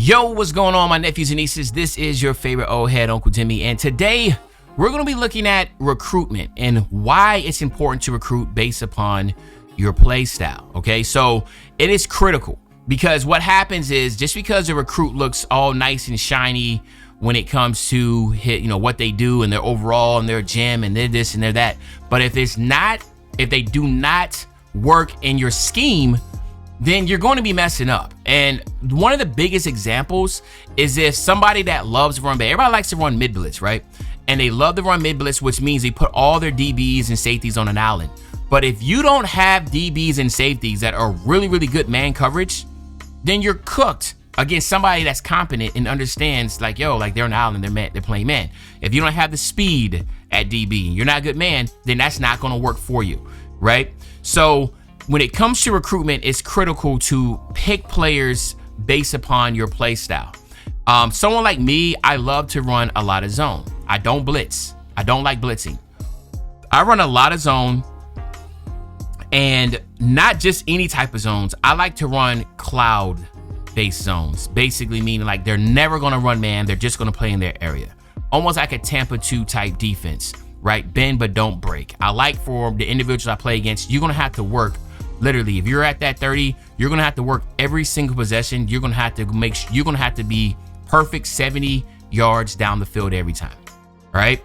Yo, what's going on, my nephews and nieces? This is your favorite old head, Uncle Demi, and today we're going to be looking at recruitment and why it's important to recruit based upon your play style. Okay, so it is critical because what happens is just because a recruit looks all nice and shiny when it comes to what they do and their overall and their gym and they're this and they're that, but if they do not work in your scheme, then you're going to be messing up. And one of the biggest examples is if somebody that loves run, but everybody likes to run mid blitz, right? And they love to run mid blitz, which means they put all their DBs and safeties on an island. But if you don't have DBs and safeties that are really, really good man coverage, then you're cooked against somebody that's competent and understands like, they're on an island, they're playing man. If you don't have the speed at DB, you're not a good man, then that's not going to work for you, right? So when it comes to recruitment, it's critical to pick players based upon your play style. Someone like me, I love to run a lot of zone. I don't blitz. I don't like blitzing. I run a lot of zone, and not just any type of zones. I like to run cloud-based zones, basically meaning like they're never going to run man. They're just going to play in their area. Almost like a Tampa 2 type defense, right? Bend but don't break. I like for the individuals I play against, you're going to have to work. Literally, if you're at that 30, you're going to have to work every single possession. You're going to have to you're going to have to be perfect 70 yards down the field every time. All right.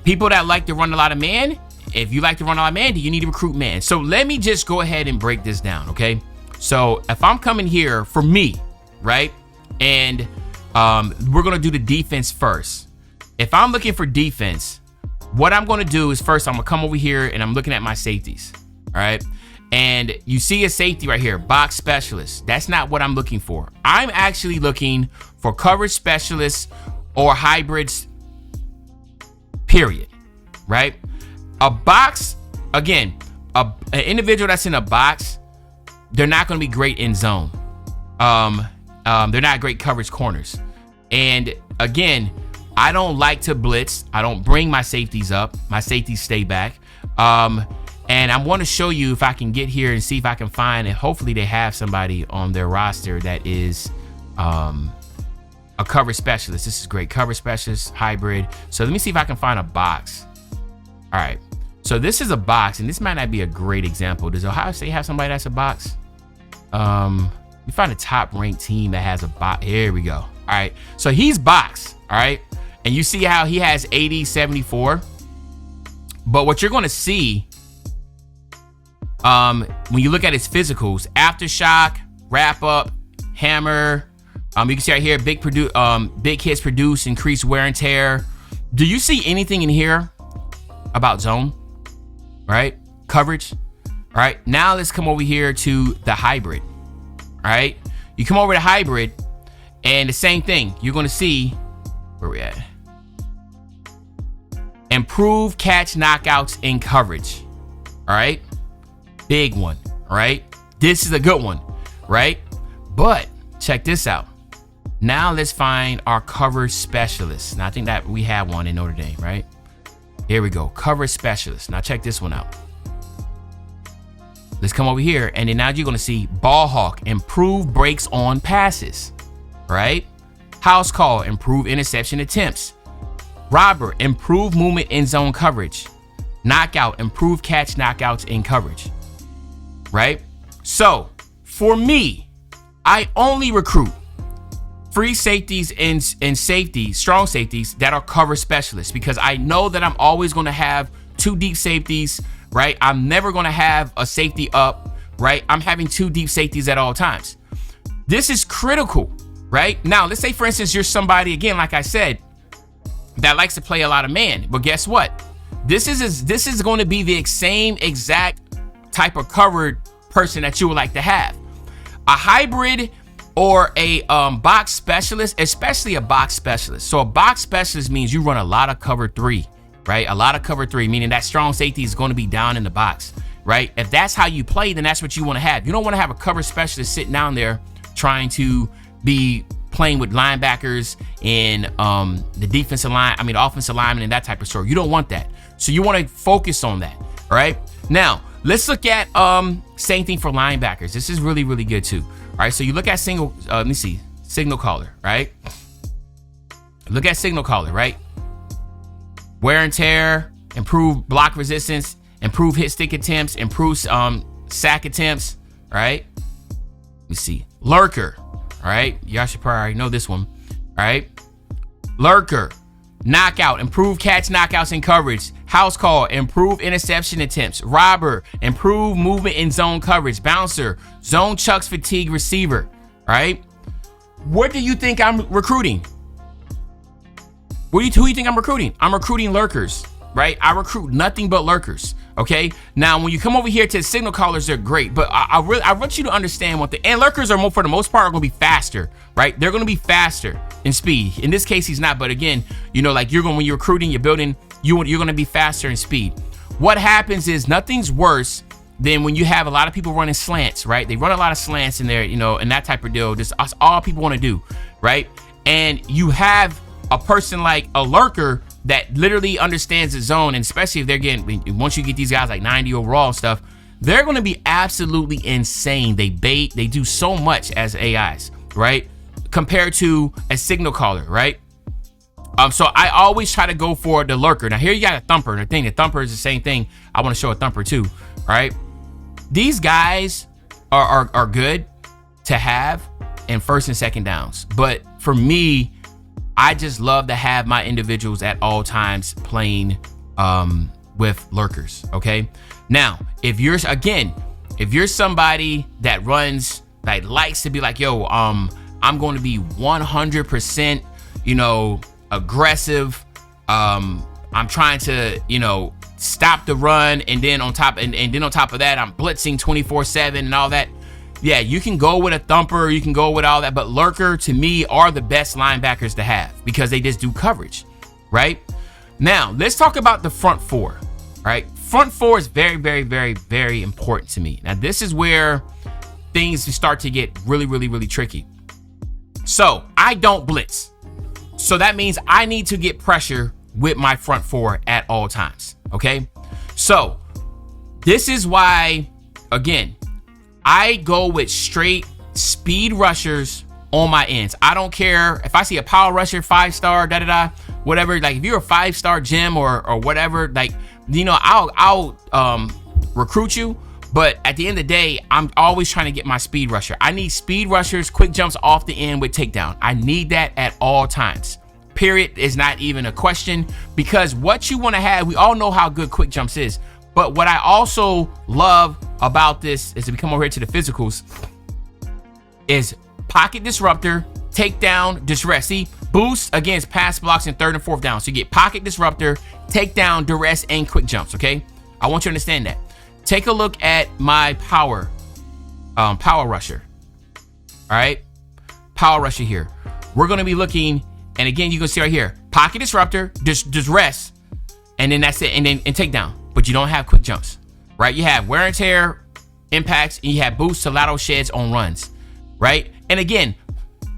People that like to run a lot of man, if you like to run a lot of man, you need to recruit man. So let me just go ahead and break this down. Okay. So if I'm coming here for me, right, and we're going to do the defense first. If I'm looking for defense, what I'm going to do is first I'm going to come over here and I'm looking at my safeties. All right. And you see a safety right here, box specialist. That's not what I'm looking for. I'm actually looking for coverage specialists or hybrids, period, right? A box, again, an individual that's in a box, they're not going to be great in zone. They're not great coverage corners. And again, I don't like to blitz. I don't bring my safeties up. My safeties stay back. And I want to show you if I can get here and see if I can find, and hopefully they have somebody on their roster that is a coverage specialist. This is great. Coverage specialist, hybrid. So let me see if I can find a box. All right. So this is a box, and this might not be a great example. Does Ohio State have somebody that's a box? We find a top ranked team that has a box. Here we go. All right. So he's box. All right. And you see how he has 80, 74. But what you're going to see when you look at his physicals, aftershock, wrap up, hammer, you can see right here, big hits produce increased wear and tear. Do you see anything in here about zone? Right? Coverage. All right. Now let's come over here to the hybrid. All right. You come over to hybrid and the same thing. You're going to see where we at. Improve catch knockouts in coverage. All right. Big one, right? This is a good one, right? But check this out. Now let's find our coverage specialist. Now I think that we have one in Notre Dame, right? Here we go, coverage specialist. Now check this one out. Let's come over here, and then now you're gonna see ball hawk, improve breaks on passes, right? House call, improve interception attempts. Robber, improve movement in zone coverage. Knockout, improve catch knockouts in coverage. Right? So for me, I only recruit free safeties and safeties, strong safeties that are cover specialists because I know that I'm always going to have two deep safeties, right? I'm never going to have a safety up, right? I'm having two deep safeties at all times. This is critical, right? Now, let's say, for instance, you're somebody, again, like I said, that likes to play a lot of man. But guess what? This is going to be the same exact type of covered person that you would like to have. A hybrid or a box specialist, especially a box specialist. So a box specialist means you run a lot of cover 3, right? A lot of cover 3, meaning that strong safety is going to be down in the box, right? If that's how you play, then that's what you want to have. You don't want to have a cover specialist sitting down there trying to be playing with linebackers and the defensive line, the offensive lineman and that type of sort. You don't want that. So you want to focus on that, all right? Now, let's look at same thing for linebackers. This is really, really good too. All right, so you look at let me see, signal caller, right? Look at signal caller, right? Wear and tear, improve block resistance, improve hit stick attempts, improve sack attempts, right? Let me see. Lurker, all right? Y'all should probably already know this one, all right? Lurker, knockout, improve catch knockouts and coverage. House call, improve interception attempts. Robber, improve movement in zone coverage. Bouncer, zone chucks fatigue receiver, all right? What do you think I'm recruiting? Who do you think I'm recruiting? I'm recruiting lurkers, right? I recruit nothing but lurkers, okay? Now, when you come over here to signal callers, they're great, but I want you to understand one thing. And lurkers are for the most part, are going to be faster, right? They're going to be faster in speed. In this case, he's not, but again, you know, like when you're recruiting, you're building, you're going to be faster in speed. What happens is nothing's worse than when you have a lot of people running slants, right? They run a lot of slants in there, you know, and that type of deal. That's all people want to do, right? And you have a person like a lurker that literally understands the zone, and especially if they're getting, once you get these guys like 90 overall and stuff, they're going to be absolutely insane. They bait, they do so much as AIs, right? Compared to a signal caller, right? So I always try to go for the lurker. Now here you got a thumper. The thumper is the same thing. I want to show a thumper too, right? These guys are good to have in first and second downs, but for me, I just love to have my individuals at all times playing with lurkers, okay? Now, if you're somebody that runs, that likes to be like, yo, I'm going to be 100%, you know, aggressive. I'm trying to, you know, stop the run, and then on top of that, I'm blitzing 24/7 and all that. Yeah, you can go with a thumper, you can go with all that, but lurker to me are the best linebackers to have because they just do coverage, right? Now, let's talk about the front four, right? Front four is very, very, very, very important to me. Now, this is where things start to get really, really, really tricky. So, I don't blitz. So that means I need to get pressure with my front four at all times, okay? So, this is why, again, I go with straight speed rushers on my ends. I don't care if I see a power rusher, 5-star, whatever. Like if you're a 5-star gem or whatever, like, you know, I'll recruit you. But at the end of the day, I'm always trying to get my speed rusher. I need speed rushers, quick jumps off the end with takedown. I need that at all times. Period. Is not even a question, because what you want to have, we all know how good quick jumps is. But what I also love about this is, to come over here to the physicals, is pocket disruptor, takedown, duress. See, boost against pass blocks in third and fourth down. So you get pocket disruptor, takedown, duress, and quick jumps. Okay, I want you to understand that. Take a look at my power rusher. All right, power rusher here. We're going to be looking, and again, you can see right here, pocket disruptor, duress, and then that's it, and takedown. But you don't have quick jumps, right? You have wear and tear impacts, and you have boosts to lateral sheds on runs, right? And again,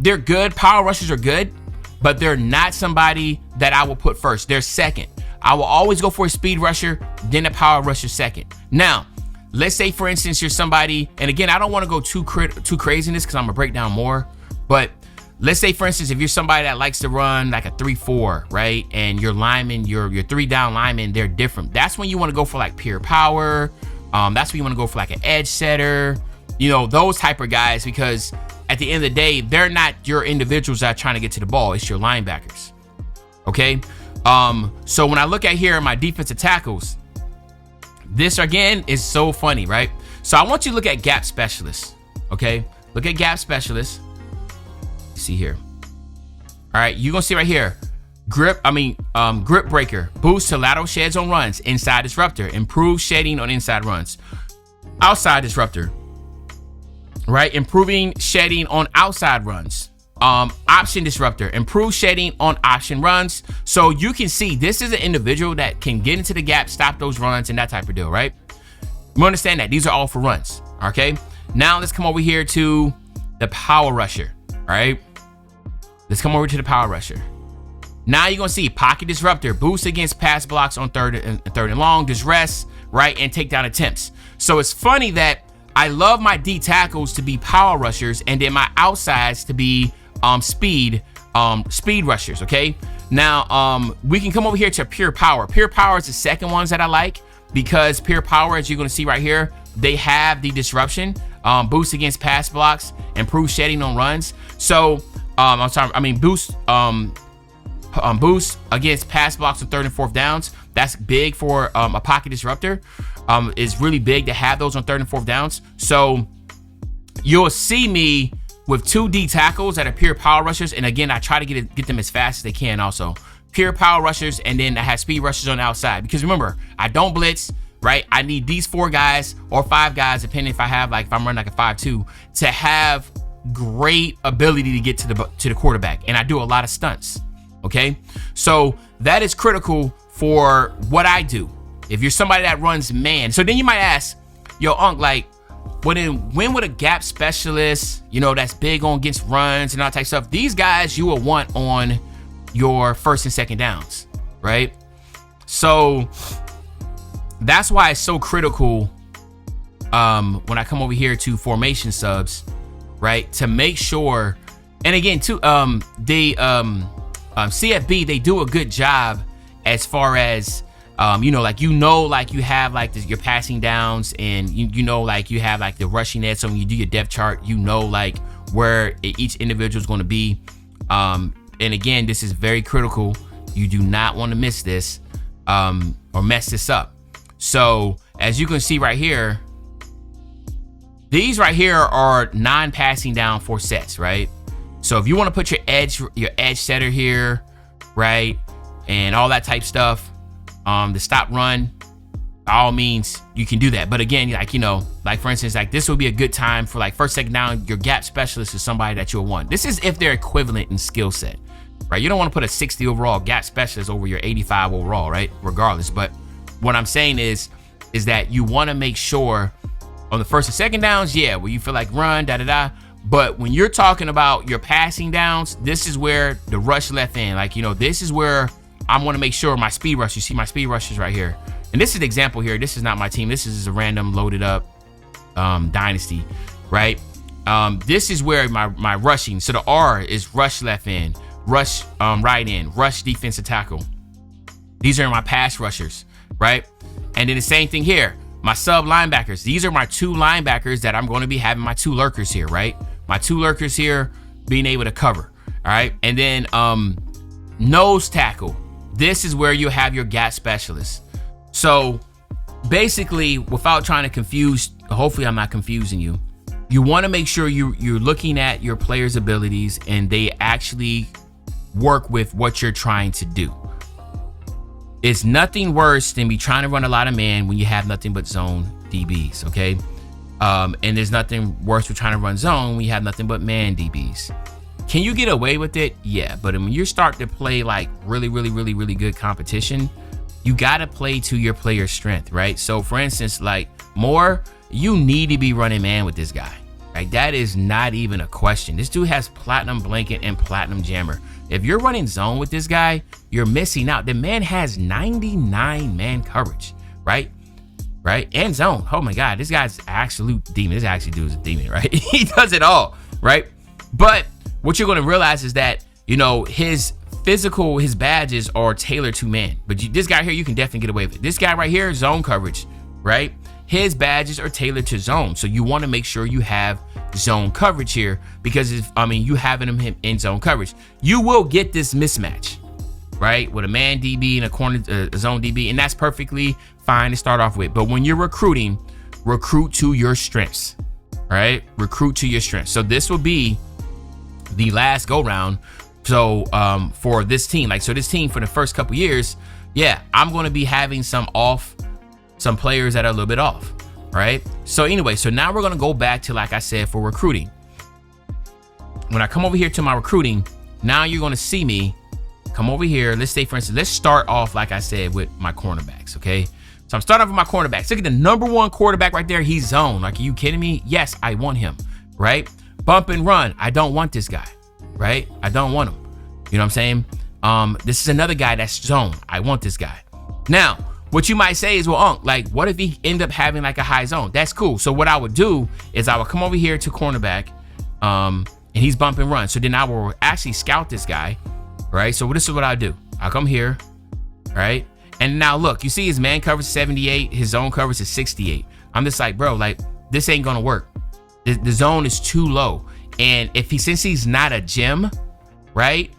they're good. Power rushers are good, but they're not somebody that I will put first. They're second. I will always go for a speed rusher, then a power rusher second. Now, let's say, for instance, you're somebody, and again, I don't want to go too crazy in this because I'm going to break down more, but let's say, for instance, if you're somebody that likes to run like a 3-4, right? And your linemen, your 3-down linemen, they're different. That's when you want to go for like pure power. That's when you want to go for like an edge setter, you know, those type of guys, because at the end of the day, they're not your individuals that are trying to get to the ball. It's your linebackers. Okay. So when I look at here my defensive tackles, this again is so funny, right? So I want you to look at gap specialists. Okay. Look at gap specialists. See here. All right, you're gonna see right here, grip breaker, boost to lateral sheds on runs, inside disruptor, improve shedding on inside runs, outside disruptor, right? Improving shedding on outside runs, option disruptor, improve shedding on option runs. So you can see this is an individual that can get into the gap, stop those runs, and that type of deal, right? You understand that these are all for runs. Okay, now let's come over here to the power rusher. All right, let's come over to the power rusher. Now you're gonna see pocket disruptor, boost against pass blocks on third and long, duress, right, and takedown attempts. So it's funny that I love my D tackles to be power rushers, and then my outsides to be speed rushers. Okay. Now, we can come over here to pure power. Pure power is the second ones that I like, because pure power, as you're going to see right here, they have the disruption, boost against pass blocks, improve shedding on runs. So, boost against pass blocks on 3rd and 4th downs. That's big for a pocket disruptor. It's really big to have those on 3rd and 4th downs. So you'll see me with 2 D tackles that are pure power rushers. And again, I try to get them as fast as they can also. Pure power rushers, and then I have speed rushers on the outside. Because remember, I don't blitz, right? I need these 4 guys or 5 guys, depending if I'm running like a 5-2, to have great ability to get to the quarterback. And I do a lot of stunts. Okay, so that is critical for what I do. If you're somebody that runs man, so then you might ask, yo, Unc, like, when would a gap specialist, that's big on against runs and all that type of stuff, these guys you will want on your 1st and 2nd downs, right? So that's why it's so critical when I come over here to formation subs, right, to make sure. And again, too, CFB, they do a good job as far as you have like your passing downs, and you have like the rushing edge. So when you do your depth chart, like where each individual is going to be. And again, this is very critical. You do not want to miss this or mess this up. So as you can see right here, these right here are non-passing down for sets, right? So if you want to put your edge setter here, right, and all that type stuff, the stop run, by all means, you can do that. But again, like for instance, like this would be a good time for like 1st, 2nd down. Your gap specialist is somebody that you'll want. This is if they're equivalent in skill set, right? You don't want to put a 60 overall gap specialist over your 85 overall, right? Regardless. But what I'm saying is that you want to make sure on the 1st and 2nd downs, where you feel like run, But when you're talking about your passing downs, this is where the rush left in. This is where I want to make sure my speed rush. You see my speed rushers right here. And this is an example here. This is not my team. This is a random loaded up Dynasty, right? This is where my rushing. So the R is rush left end, rush right end, rush defensive tackle. These are my pass rushers, right? And then the same thing here. My sub linebackers. These are my 2 linebackers that I'm going to be having my 2 lurkers here, right? My 2 lurkers here being able to cover. All right. And then nose tackle. This is where you have your gap specialist. So basically, without trying to confuse, hopefully I'm not confusing you, you want to make sure you're looking at your players' abilities and they actually work with what you're trying to do. It's nothing worse than be trying to run a lot of man when you have nothing but zone DBs, okay? And there's nothing worse for trying to run zone when you have nothing but man DBs. Can you get away with it? Yeah, but when you start to play like really good competition, you got to play to your player's strength, right? So for instance, like Moore, you need to be running man with this guy, right? That is not even a question. This dude has platinum blanket and platinum jammer. If you're running zone with this guy, you're missing out. The man has 99 man coverage, right? Right? And zone. Oh my God, this guy's absolute demon. This actually dude is a demon, right? He does it all, right? But what you're going to realize is that, his badges are tailored to man. But this guy here, you can definitely get away with it. This guy right here, zone coverage, right? His badges are tailored to zone. So you want to make sure you have zone coverage here, because you having him in zone coverage, you will get this mismatch, right? With a man DB and a corner zone DB, and that's perfectly fine to start off with. But when you're recruiting, recruit to your strengths, right? Recruit to your strengths. So this will be the last go round. So for this team, this team for the first couple years, I'm going to be having some players that are a little bit off. Right. So anyway, so now we're going to go back to, like I said, for recruiting. When I come over here to my recruiting, now you're going to see me come over here. Let's say, for instance, let's start off, like I said, with my cornerbacks. OK, so I'm starting off with my cornerbacks. Look at the number 1 quarterback right there. He's zone. Like, are you kidding me? Yes, I want him. Right. Bump and run. I don't want this guy. Right. I don't want him. You know what I'm saying? This is another guy that's zone. I want this guy. Now, what you might say is, well, like, what if he end up having like a high zone? That's cool. So what I would do is I would come over here to cornerback, and he's bump and run. So then I will actually scout this guy, right? So this is what I do. I'll come here, right? And now look, you see his man coverage is 78, his zone coverage is 68. I'm just like, bro, like this ain't gonna work. The zone is too low. And since he's not a gem, right?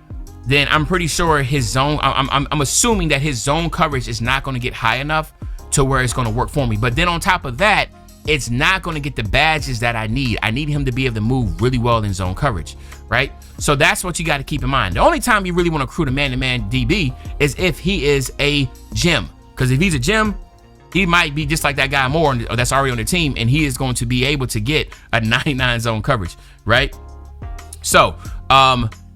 Then I'm pretty sure his zone, I'm assuming that his zone coverage is not gonna get high enough to where it's gonna work for me. But then on top of that, it's not gonna get the badges that I need. I need him to be able to move really well in zone coverage, right? So that's what you gotta keep in mind. The only time you really wanna recruit a man-to-man DB is if he is a gem. Because if he's a gem, he might be just like that guy Moore that's already on the team, and he is going to be able to get a 99 zone coverage, right? So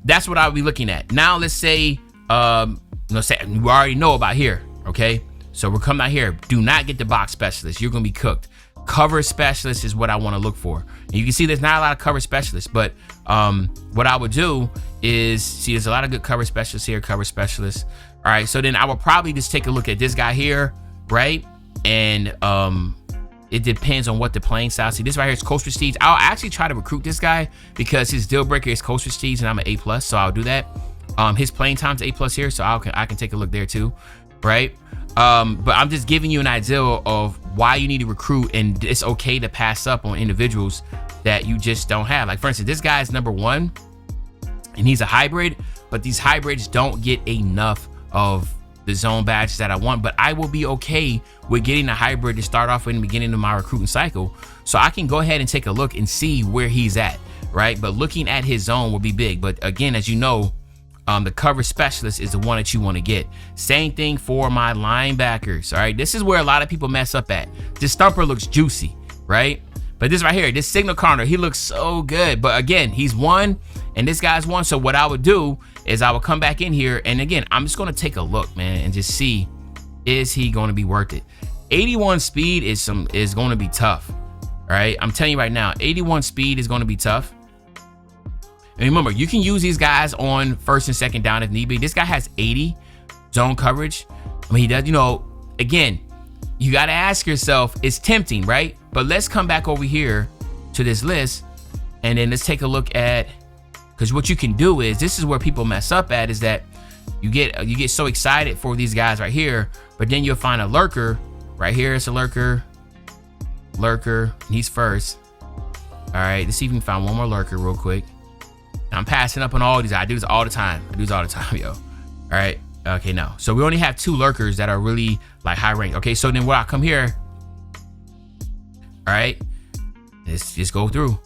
that's what I'll be looking at. Now let's say, let's say we already know about here, okay? So we're coming out here. Do not get the box specialist. You're gonna be cooked. Cover specialist is what I want to look for. And you can see there's not a lot of cover specialists, but what I would do is see there's a lot of good cover specialists here. Cover specialists. All right, so then I will probably just take a look at this guy here, right? And it depends on what the playing style. See, this right here is coach prestige. I'll actually try to recruit this guy because his deal breaker is coach prestige, and I'm an A+, so I'll do that. His playing time's A+ here, so I can take a look there too, right? But I'm just giving you an idea of why you need to recruit, and it's okay to pass up on individuals that you just don't have. Like for instance, this guy is number 1, and he's a hybrid, but these hybrids don't get enough of the zone badges that I want. But I will be okay with getting a hybrid to start off in the beginning of my recruiting cycle, so I can go ahead and take a look and see where he's at, right? But looking at his zone will be big. But again, as you know, the cover specialist is the one that you want to get. Same thing for my linebackers. All right, this is where a lot of people mess up at. This stumper looks juicy, right? But this right here, this signal corner, he looks so good. But again, he's 1 and this guy's 1. So what I would do is I would come back in here, and again, I'm just going to take a look, man, and just see, is he going to be worth it? 81 speed is going to be tough. All right, I'm telling you right now, 81 speed is going to be tough. And remember, you can use these guys on first and second down if need be. This guy has 80 zone coverage. I mean, he does, you know, again, you got to ask yourself, it's tempting, right? But let's come back over here to this list, and then let's take a look at, because what you can do is, this is where people mess up at, is that you get so excited for these guys right here, but then you'll find a lurker right here. It's a lurker, he's first. All right, let's see if we can find one more lurker real quick. I'm passing up on all these. I do this all the time, yo. All right, okay, no. So we only have 2 lurkers that are really like high rank. Okay, so then what I come here, all right, let's just go through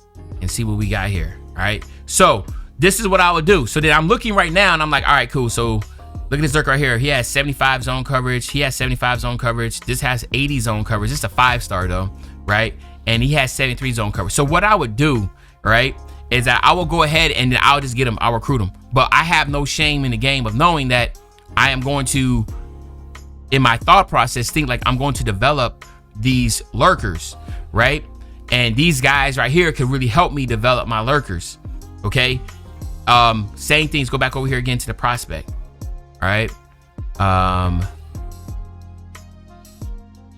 and see what we got here. All right, so this is what I would do. So then I'm looking right now, and I'm like, all right, cool. So look at this lurker right here. He has 75 zone coverage. He has 75 zone coverage. This has 80 zone coverage. This is a 5-star though, right? And he has 73 zone coverage. So what I would do, right, is that I will go ahead and then I'll just get him. I'll recruit him. But I have no shame in the game of knowing that I am going to, in my thought process, think like I'm going to develop these lurkers, right? And these guys right here could really help me develop my lurkers, okay? Same things, go back over here again to the prospect, all right?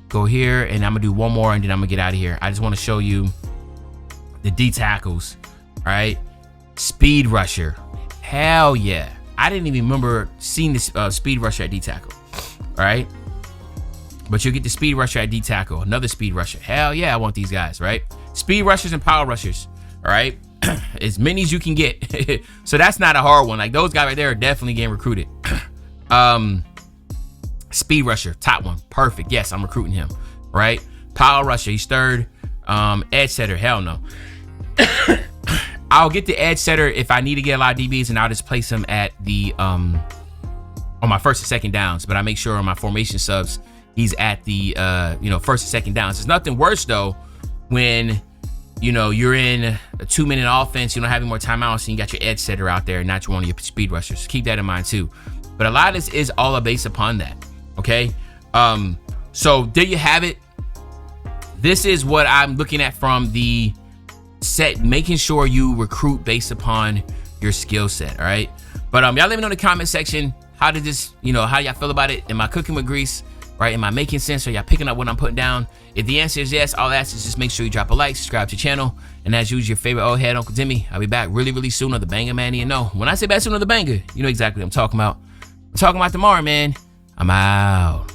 Go here, and I'm gonna do one more, and then I'm gonna get out of here. I just want to show you the D tackles, all right? Speed rusher, hell yeah. I didn't even remember seeing this speed rusher at D tackle, all right? But you'll get the speed rusher at D tackle, another speed rusher. Hell yeah, I want these guys, right? Speed rushers and power rushers, all right? As many as you can get. So that's not a hard one. Like, those guys right there are definitely getting recruited. Speed rusher, top one, perfect. Yes, I'm recruiting him, right? Power rusher, he's 3rd. Edge setter, hell no. I'll get the edge setter if I need to get a lot of DBs, and I'll just place him at the on my first and second downs. But I make sure on my formation subs he's at the first and second downs. There's nothing worse though when you're in a 2-minute offense, you don't have any more timeouts, and you got your edge setter out there and not one of your speed rushers. Keep that in mind too. But a lot of this is all based upon that. Okay, so there you have it. This is what I'm looking at from the set, making sure you recruit based upon your skill set. All right, but y'all let me know in the comment section, how did this, how y'all feel about it? Am I cooking with grease? All right? Am I making sense? Are y'all picking up what I'm putting down? If the answer is yes, all I ask is just make sure you drop a like, subscribe to the channel, and as usual, your favorite old head, Uncle Demi. I'll be back really soon on the banger, man. You know, when I say back soon on the banger, you know exactly what I'm talking about. I'm talking about tomorrow, man. I'm out.